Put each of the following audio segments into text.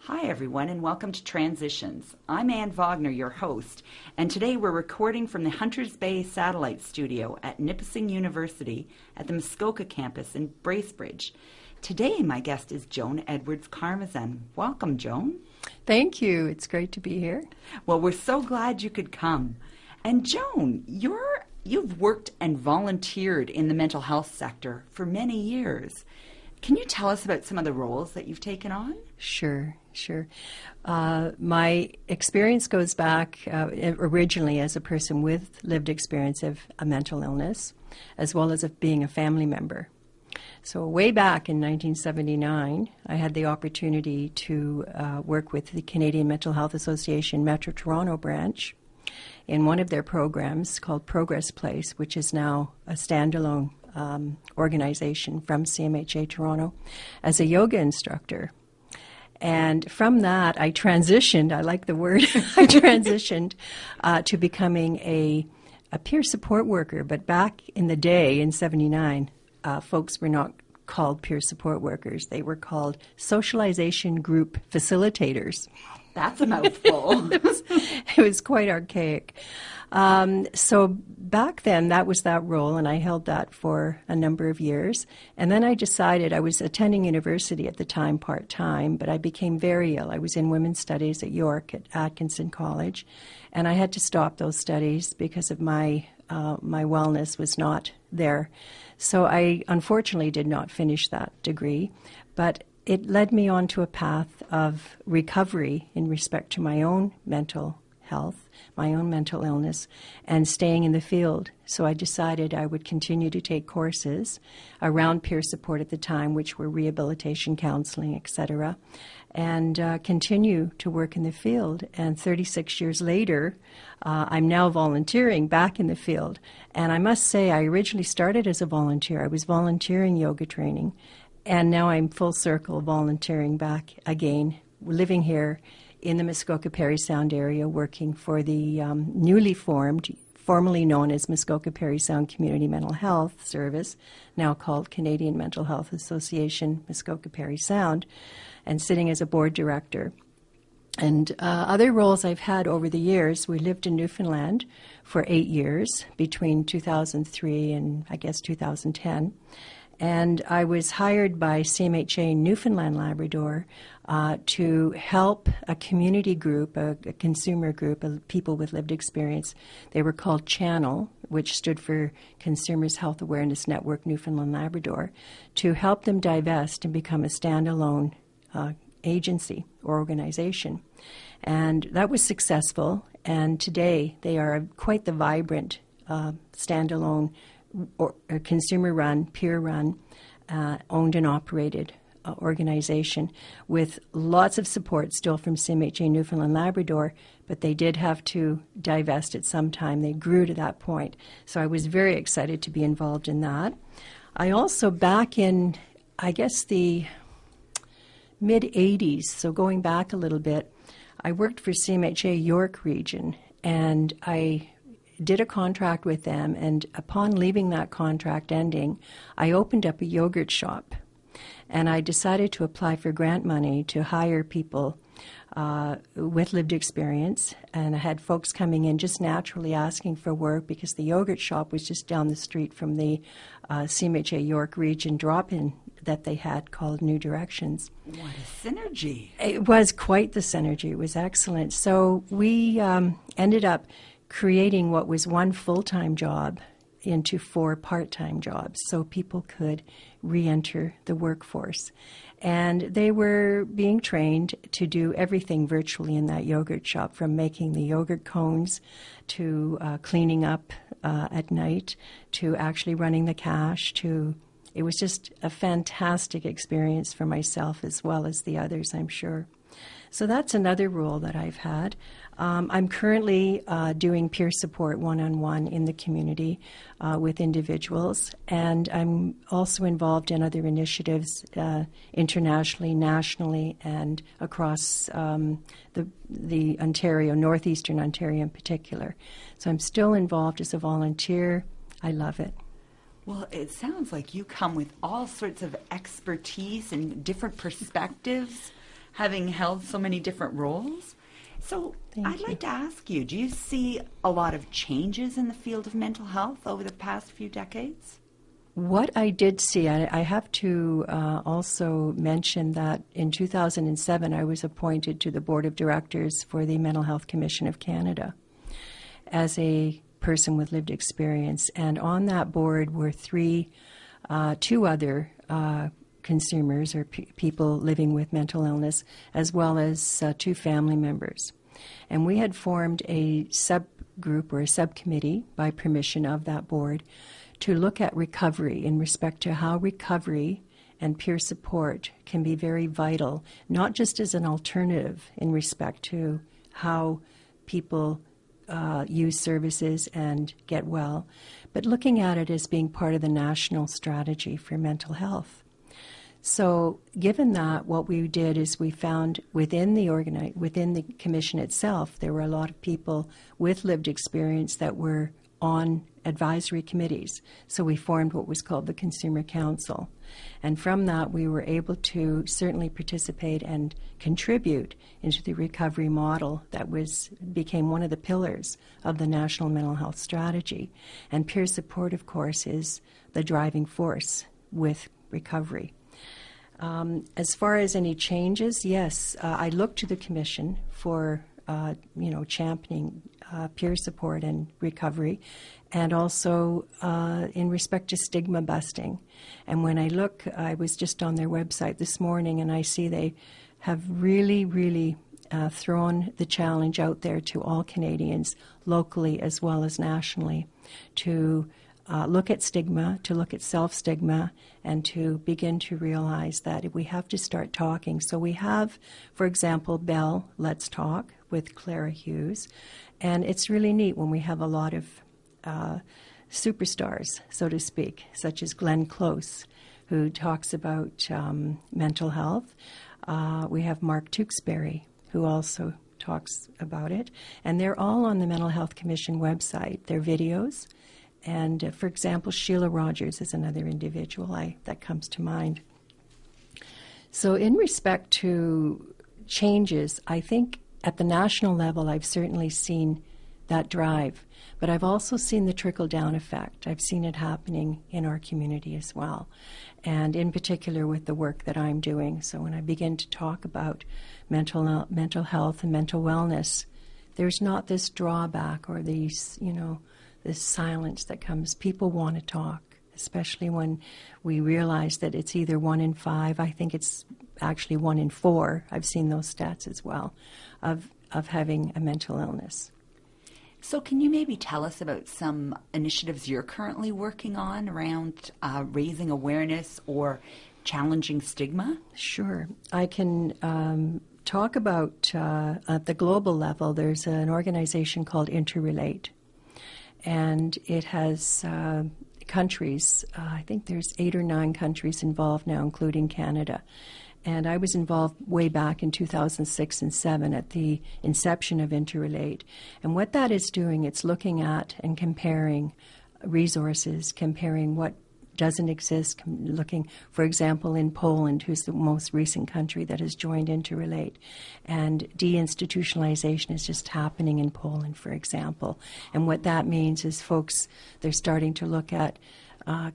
Hi, everyone, and welcome to Transitions. I'm Anne Wagner, your host, and today we're recording from the Hunters Bay Satellite Studio at Nipissing University at the Muskoka campus in Bracebridge. Today, my guest is Joan Karmazyn. Welcome, Joan. Thank you. It's great to be here. Well, we're so glad you could come. And Joan, you've worked and volunteered in the mental health sector for many years. Can you tell us about some of the roles that you've taken on? Sure. My experience goes back originally as a person with lived experience of a mental illness, as well as of being a family member. So way back in 1979, I had the opportunity to work with the Canadian Mental Health Association Metro Toronto branch in one of their programs called Progress Place, which is now a standalone organization from CMHA Toronto, as a yoga instructor. And from that, I transitioned, I like the word, I transitioned to becoming a peer support worker. But back in the day, in 79, folks were not called peer support workers. They were called socialization group facilitators. That's a mouthful. It was quite archaic. So back then, that was that role, and I held that for a number of years. And then I decided, I was attending university at the time part-time, but I became very ill. I was in women's studies at York at Atkinson College, and I had to stop those studies because of my wellness was not there. So I unfortunately did not finish that degree, but it led me onto a path of recovery in respect to my own mental health, my own mental illness, and staying in the field. So I decided I would continue to take courses around peer support at the time, which were rehabilitation counseling, etc., and continue to work in the field. And 36 years later, I'm now volunteering back in the field. And I must say, I originally started as a volunteer. I was volunteering yoga training, and now I'm full circle volunteering back again, living here in the Muskoka-Parry Sound area, working for the newly formed, formerly known as Muskoka-Parry Sound Community Mental Health Service, now called Canadian Mental Health Association Muskoka-Parry Sound, and sitting as a board director. And other roles I've had over the years, we lived in Newfoundland for 8 years, between 2003 and I guess 2010. And I was hired by CMHA Newfoundland Labrador to help a community group, a consumer group of people with lived experience. They were called Channel, which stood for Consumers Health Awareness Network Newfoundland Labrador, to help them divest and become a standalone agency or organization. And that was successful, and today they are quite the vibrant standalone or consumer-run, peer-run, owned and operated organization with lots of support still from CMHA Newfoundland Labrador, but they did have to divest at some time. They grew to that point. So I was very excited to be involved in that. I also, back in, I guess, the mid-'80s, so going back a little bit, I worked for CMHA York Region, and I did a contract with them, and upon leaving that contract ending, I opened up a yogurt shop. And I decided to apply for grant money to hire people with lived experience. And I had folks coming in just naturally asking for work because the yogurt shop was just down the street from the CMHA York Region drop-in that they had called New Directions. What a synergy. It was quite the synergy. It was excellent. So we ended up creating what was one full-time job into 4 part-time jobs so people could re-enter the workforce. And they were being trained to do everything virtually in that yogurt shop, from making the yogurt cones to cleaning up at night to actually running the cash to... It was just a fantastic experience for myself as well as the others, I'm sure. So that's another role that I've had. I'm currently doing peer support one-on-one in the community with individuals, and I'm also involved in other initiatives internationally, nationally, and across the Ontario, northeastern Ontario in particular. So I'm still involved as a volunteer. I love it. Well, it sounds like you come with all sorts of expertise and different perspectives. having held so many different roles. So I'd like to ask you, do you see a lot of changes in the field of mental health over the past few decades? What I did see, I have to also mention that in 2007 I was appointed to the Board of Directors for the Mental Health Commission of Canada as a person with lived experience. And on that board were two other consumers or people living with mental illness, as well as two family members. And we had formed a subgroup or a subcommittee by permission of that board to look at recovery in respect to how recovery and peer support can be very vital, not just as an alternative in respect to how people use services and get well, but looking at it as being part of the national strategy for mental health. So given that, what we did is we found within the commission itself, there were a lot of people with lived experience that were on advisory committees. So we formed what was called the Consumer Council. And from that, we were able to certainly participate and contribute into the recovery model that became one of the pillars of the National Mental Health Strategy. And peer support, of course, is the driving force with recovery. As far as any changes, yes, I look to the Commission for championing peer support and recovery, and also in respect to stigma busting. And when I look, I was just on their website this morning, and I see they have really thrown the challenge out there to all Canadians, locally as well as nationally, to look at stigma, to look at self-stigma, and to begin to realize that we have to start talking. So we have, for example, Bell Let's Talk with Clara Hughes, and it's really neat when we have a lot of superstars, so to speak, such as Glenn Close, who talks about mental health. We have Mark Tewksbury, who also talks about it, and they're all on the Mental Health Commission website. They're videos. And, for example, Sheila Rogers is another individual that comes to mind. So in respect to changes, I think at the national level I've certainly seen that drive, but I've also seen the trickle-down effect. I've seen it happening in our community as well, and in particular with the work that I'm doing. So when I begin to talk about mental health and mental wellness, there's not this drawback or these, this silence that comes. People want to talk, especially when we realize that it's either 1 in 5, I think it's actually 1 in 4, I've seen those stats as well, of having a mental illness. So can you maybe tell us about some initiatives you're currently working on around raising awareness or challenging stigma? Sure. I can talk about, at the global level, there's an organization called Interrelate. And it has countries, I think there's 8 or 9 countries involved now, including Canada. And I was involved way back in 2006 and 2007 at the inception of Interrelate. And what that is doing, it's looking at and comparing resources, comparing what doesn't exist, looking, for example, in Poland, who's the most recent country that has joined Interrelate. And deinstitutionalization is just happening in Poland, for example. And what that means is folks, they're starting to look at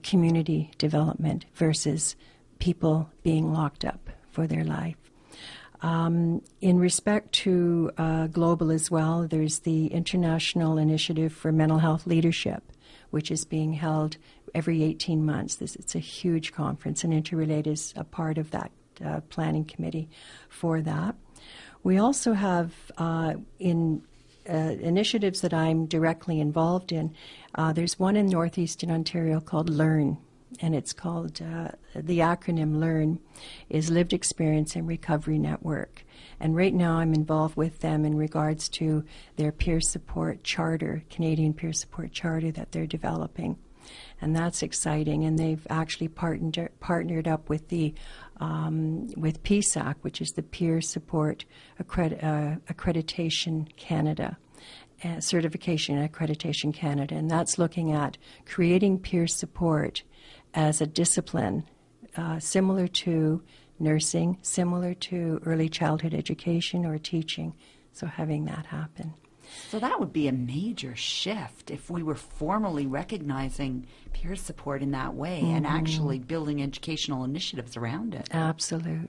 community development versus people being locked up for their life. In respect to global as well, there's the International Initiative for Mental Health Leadership, which is being held every 18 months. It's a huge conference, and Interrelate is a part of that planning committee for that. We also have initiatives that I'm directly involved in. There's one in northeastern Ontario called LEARN, and it's called, the acronym LEARN is Lived Experience and Recovery Network. And right now I'm involved with them in regards to their peer support charter, Canadian peer support charter that they're developing. And that's exciting. And they've actually partnered up with the with PSAC, which is the Peer Support Accreditation Canada, Certification and Accreditation Canada. And that's looking at creating peer support as a discipline similar to nursing, similar to early childhood education or teaching. So having that happen. So that would be a major shift if we were formally recognizing peer support in that way and actually building educational initiatives around it. Absolute.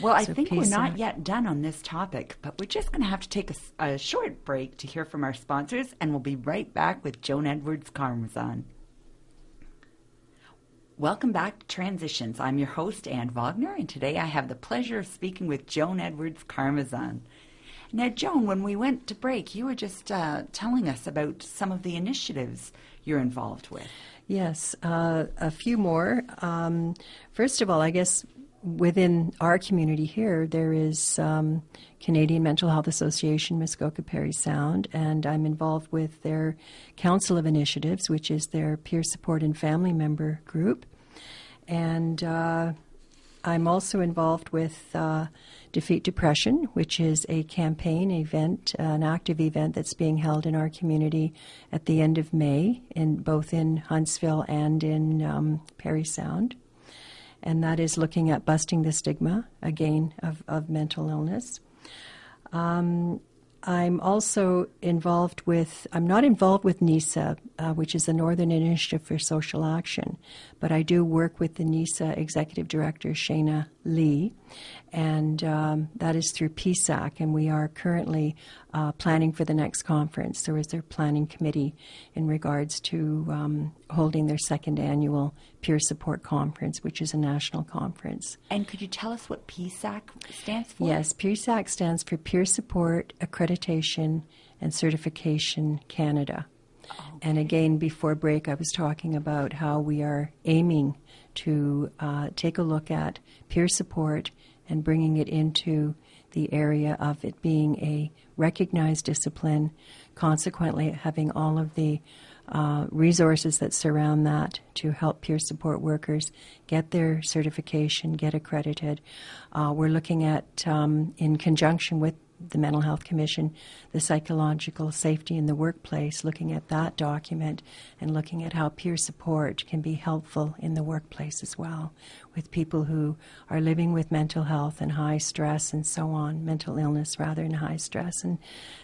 Well, I think we're not yet done on this topic, but we're just going to have to take a short break to hear from our sponsors, and we'll be right back with Joan Karmazyn. Welcome back to Transitions. I'm your host, Anne Wagner, and today I have the pleasure of speaking with Joan Karmazyn. Now, Joan, when we went to break, you were just telling us about some of the initiatives you're involved with. Yes, a few more. First of all, I guess within our community here, there is Canadian Mental Health Association, Muskoka Parry Sound, and I'm involved with their Council of Initiatives, which is their peer support and family member group. And I'm also involved with Defeat Depression, which is a campaign event, an active event that's being held in our community at the end of May, both in Huntsville and in Parry Sound. And that is looking at busting the stigma, again, of mental illness. I'm also involved with, I'm not involved with NISA, which is the Northern Initiative for Social Action, but I do work with the NISA Executive Director, Shayna Lee, and that is through PSAC, and we are currently planning for the next conference. There is their planning committee in regards to holding their second annual peer support conference, which is a national conference. And could you tell us what PSAC stands for? Yes, PSAC stands for Peer Support, Accreditation, and Certification Canada. Okay. And again, before break, I was talking about how we are aiming to take a look at peer support and bringing it into the area of it being a recognized discipline, consequently having all of the resources that surround that to help peer support workers get their certification, get accredited. We're looking at, in conjunction with the Mental Health Commission, the psychological safety in the workplace, looking at that document and looking at how peer support can be helpful in the workplace as well with people who are living with mental health and high stress and so on, mental illness rather than high stress, and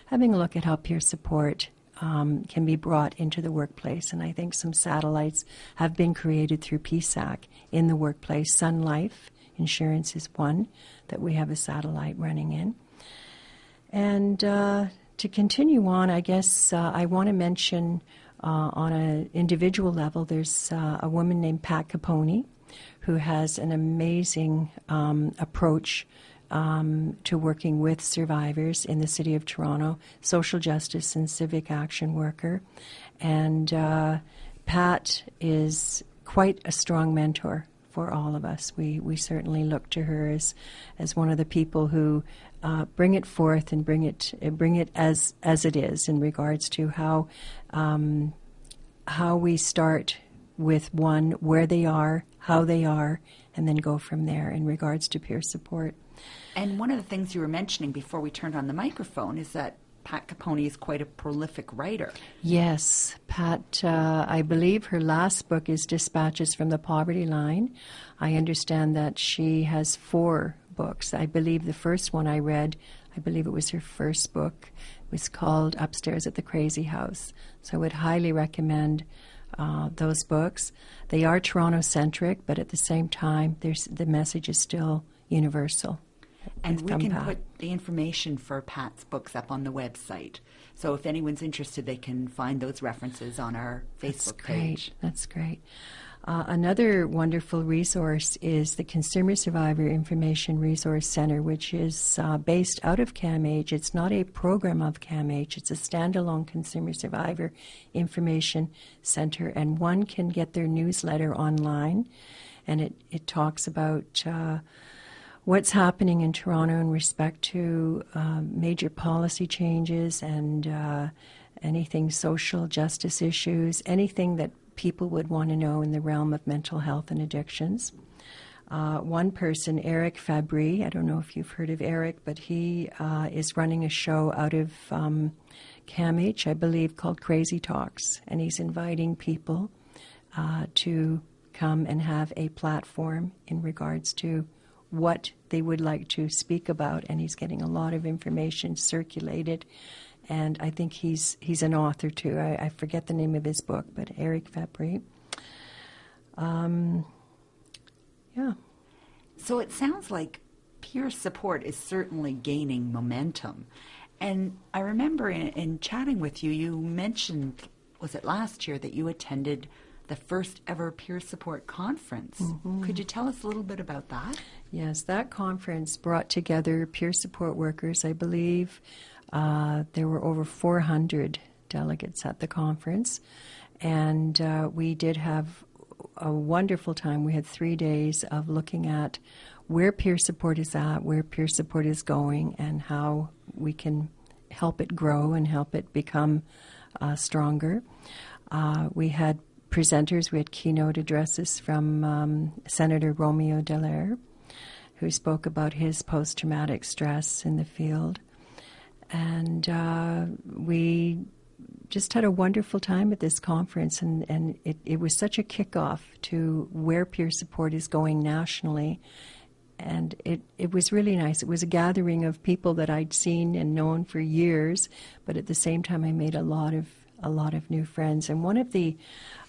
having a look at how peer support can be brought into the workplace. And I think some satellites have been created through PSAC in the workplace. Sun Life Insurance is one that we have a satellite running in. And to continue on, I guess I want to mention on an individual level, there's a woman named Pat Capone who has an amazing approach to working with survivors in the City of Toronto, social justice and civic action worker. And Pat is quite a strong mentor for all of us. We certainly look to her as one of the people who bring it forth and bring it as it is in regards to how we start with one, where they are, how they are, and then go from there in regards to peer support. And one of the things you were mentioning before we turned on the microphone is that Pat Capone is quite a prolific writer. Yes, Pat, I believe her last book is Dispatches from the Poverty Line. I understand that she has 4 books. I believe the first one I read, I believe it was her first book, was called Upstairs at the Crazy House. So I would highly recommend those books. They are Toronto-centric, but at the same time, the message is still universal. And we can put the information for Pat's books up on the website. So if anyone's interested, they can find those references on our Facebook page. That's great. Another wonderful resource is the Consumer Survivor Information Resource Center, which is based out of CAMH. It's not a program of CAMH. It's a standalone Consumer Survivor Information Center, and one can get their newsletter online, and it talks about what's happening in Toronto in respect to major policy changes and anything social justice issues, anything that people would want to know in the realm of mental health and addictions. One person, Eric Fabry, I don't know if you've heard of Eric, but he is running a show out of CAMH, I believe, called Crazy Talks, and he's inviting people to come and have a platform in regards to what they would like to speak about, and he's getting a lot of information circulated. And I think he's an author too. I forget the name of his book, but Eric Fabry. Yeah. So it sounds like peer support is certainly gaining momentum. And I remember in chatting with you, you mentioned, was it last year, that you attended the first ever peer support conference. Mm-hmm. Could you tell us a little bit about that? Yes, that conference brought together peer support workers. I believe there were over 400 delegates at the conference. And we did have a wonderful time. We had 3 days of looking at where peer support is at, where peer support is going, and how we can help it grow and help it become stronger. We had presenters. We had keynote addresses from Senator Romeo Dallaire, who spoke about his post-traumatic stress in the field. And we just had a wonderful time at this conference, and it was such a kickoff to where peer support is going nationally. And it was really nice. It was a gathering of people that I'd seen and known for years, but at the same time I made a lot of new friends. And one of the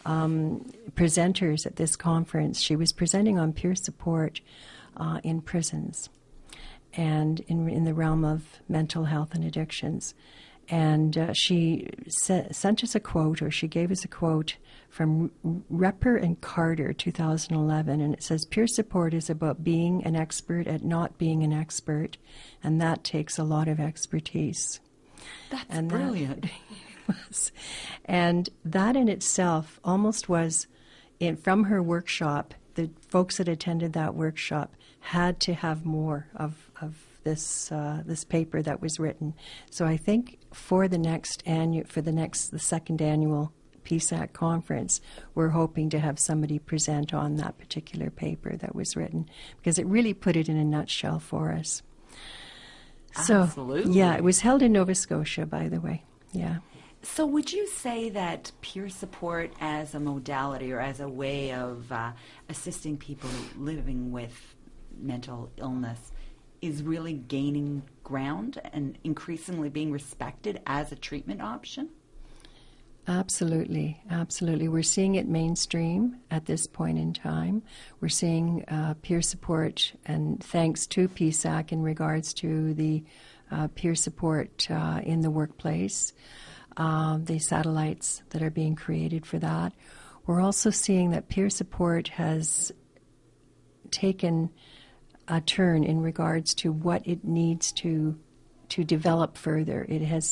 presenters at this conference, she was presenting on peer support in prisons and in the realm of mental health and addictions. And she sent us a quote, or she gave us a quote from Repper and Carter, 2011, and it says, "Peer support is about being an expert at not being an expert, and that takes a lot of expertise." That's brilliant. And that in itself almost was, from her workshop, the folks that attended that workshop had to have more of this paper that was written. So I think for the second annual PSAC conference, we're hoping to have somebody present on that particular paper that was written, because it really put it in a nutshell for us. Absolutely. So, yeah, it was held in Nova Scotia, by the way. Yeah. So would you say that peer support as a modality or as a way of assisting people living with mental illness is really gaining ground and increasingly being respected as a treatment option? Absolutely, absolutely. We're seeing it mainstream at this point in time. We're seeing peer support, and thanks to PSAC in regards to the peer support in the workplace, the satellites that are being created for that. We're also seeing that peer support has taken a turn in regards to what it needs to develop further.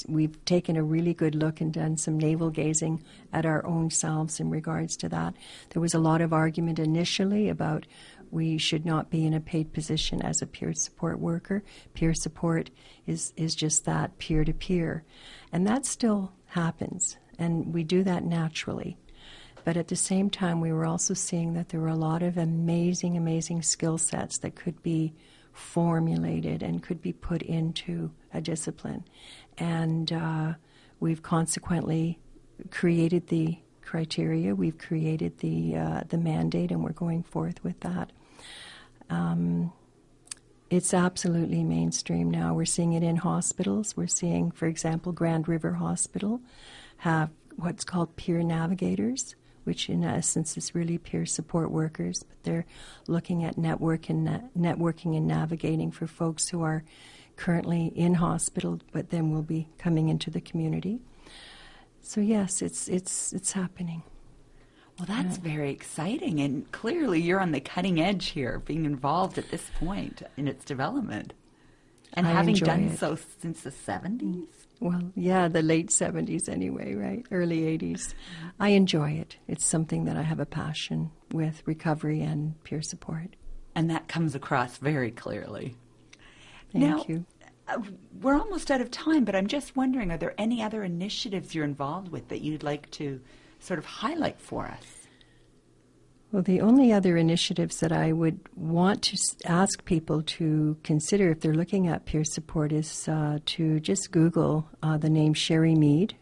We've taken a really good look and done some navel gazing at our own selves in regards to that. There was a lot of argument initially about we should not be in a paid position as a peer support worker. Peer support is just that, peer-to-peer. And that still happens, and we do that naturally. But at the same time, we were also seeing that there were a lot of amazing, amazing skill sets that could be formulated and could be put into a discipline. And we've consequently created the criteria, we've created the mandate, and we're going forth with that. It's absolutely mainstream now. We're seeing it in hospitals. We're seeing, for example, Grand River Hospital have what's called peer navigators, which in essence is really peer support workers, but they're looking at networking and navigating for folks who are currently in hospital, but then will be coming into the community. So yes, it's happening. Well, that's very exciting, and clearly you're on the cutting edge here, being involved at this point in its development, and having done so since the 70s. Well, yeah, the late 70s anyway, right? Early 80s. I enjoy it. It's something that I have a passion with, recovery and peer support. And that comes across very clearly. Thank you. We're almost out of time, but I'm just wondering, are there any other initiatives you're involved with that you'd like to sort of highlight for us? Well, the only other initiatives that I would want to ask people to consider if they're looking at peer support is to just Google the name Sherry Mead,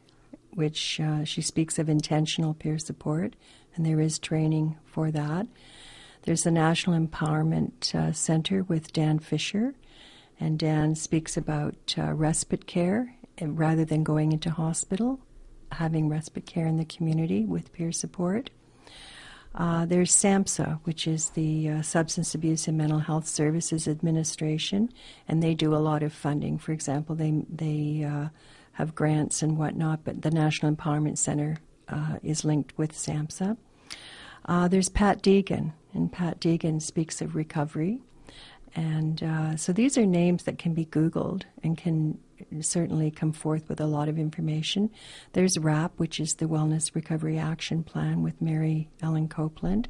which she speaks of intentional peer support, and there is training for that. There's the National Empowerment Center with Dan Fisher, and Dan speaks about respite care, and rather than going into hospital, having respite care in the community with peer support. There's SAMHSA, which is the Substance Abuse and Mental Health Services Administration, and they do a lot of funding. For example, they have grants and whatnot, but the National Empowerment Center is linked with SAMHSA. There's Pat Deegan, and Pat Deegan speaks of recovery. And so these are names that can be Googled and can certainly come forth with a lot of information. There's WRAP, which is the Wellness Recovery Action Plan with Mary Ellen Copeland.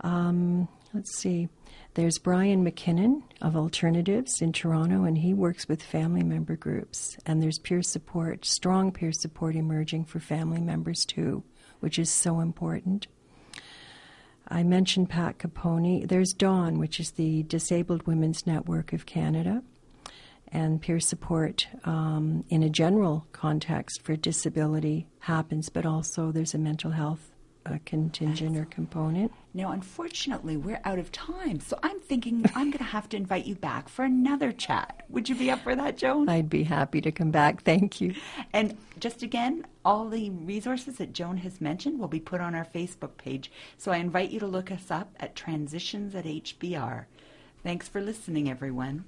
Let's see. There's Brian McKinnon of Alternatives in Toronto, and he works with family member groups. And there's peer support, strong peer support emerging for family members too, which is so important. I mentioned Pat Capone. There's Dawn, which is the Disabled Women's Network of Canada, and peer support in a general context for disability happens, but also there's a mental health contingent or component. Now, unfortunately, we're out of time, so I'm thinking I'm going to have to invite you back for another chat. Would you be up for that, Joan? I'd be happy to come back. Thank you. And just again, all the resources that Joan has mentioned will be put on our Facebook page, so I invite you to look us up at Transitions at HBR. Thanks for listening, everyone.